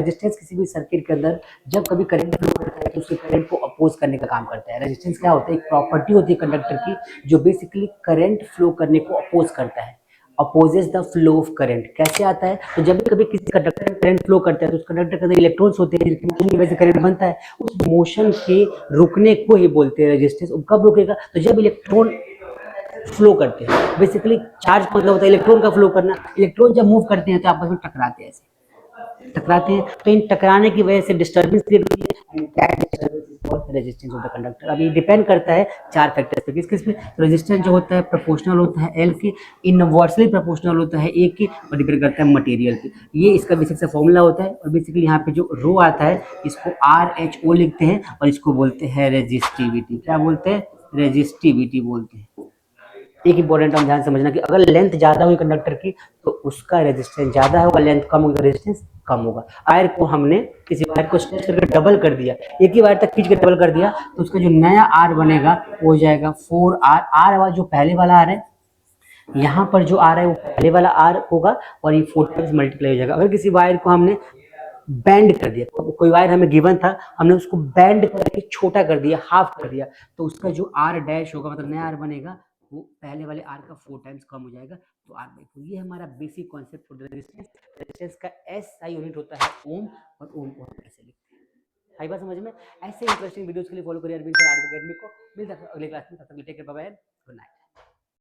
Resistance किसी भी circuit के अंदर जब कभी करंट फ्लो करता है तो उसके करंट को अपोज करने का काम करता है। रेजिस्टेंस क्या होता है? एक प्रॉपर्टी होती है कंडक्टर की जो बेसिकली करंट फ्लो करने को अपोज करता है, opposes the flow of current. कैसे आता है? तो जब भी कभी किसी कंडक्टर में करंट फ्लो करता है तो उस कंडक्टर के अंदर इलेक्ट्रॉन्स होते हैं जिनकी मोशन की वजह से करंट बनता है। उस मोशन के रुकने को ही बोलते हैं रेजिस्टेंस। कब रुकेगा? तो जब इलेक्ट्रॉन फ्लो करते हैं। बेसिकली चार्ज का मतलब होता है इलेक्ट्रॉन का फ्लो करना। इलेक्ट्रॉन जब मूव करते हैं तो आपस में टकराते हैं, ऐसे टकराते हैं, तो इन टकराने की वजह से डिस्टर्बेंस क्रिएट होती है and that disturbance is called resistance of the conductor. अब ये डिपेंड करता है चार फैक्टर्स पे। किस किस पे? रेजिस्टेंस जो होता है प्रोपोर्शनल होता है एल की, इनवर्सली प्रोपोर्शनल होता है ए की, और डिपेंड करता है मटेरियल पे। ये इसका बेसिक सा फॉर्मूला होता है। और बेसिकली यहाँ पे जो रो आता है इसको आर एच ओ लिखते हैं और इसको बोलते हैं रेजिस्टिविटी। क्या बोलते हैं? रेजिस्टिविटी बोलते हैं। एक इंपॉर्टेंट हम ध्यान समझना कि अगर लेंथ ज्यादा हुई कंडक्टर की तो उसका रेजिस्टेंस ज्यादा होगा, लेंथ कम होगी तो रेजिस्टेंस कम होगा। वायर को हमने किसी वायर को स्ट्रेच करके डबल कर दिया, एक ही वायर तक खींच के डबल कर दिया, तो उसका जो नया आर बनेगा वो हो जाएगा 4R। आर वाला जो पहले वाला आर है, यहाँ पर जो आर है वो पहले वाला आर होगा और ये 4 टाइम्स मल्टीप्लाई हो जाएगा। अगर किसी वायर को हमने बैंड कर दिया, तो कोई वायर हमें गिवन था, हमने उसको बैंड करके छोटा कर दिया, हाफ कर दिया, तो उसका जो आर डैश होगा मतलब नया आर बनेगा वो पहले वाले आर का 4 टाइम्स कम हो जाएगा, तो आर बाई 4। ये हमारा basic concept for resistance. Resistance का एस आई यूनिट होता है ओम, और ओम को हम ऐसे लिखते हैं। आई बात समझ में? ऐसे इंटरेस्टिंग वीडियोस के लिए फॉलो करिए अरविंद सर आर्ट अकेडमी को। मिलता है अगले क्लास में, तब तक take care, bye bye, good night.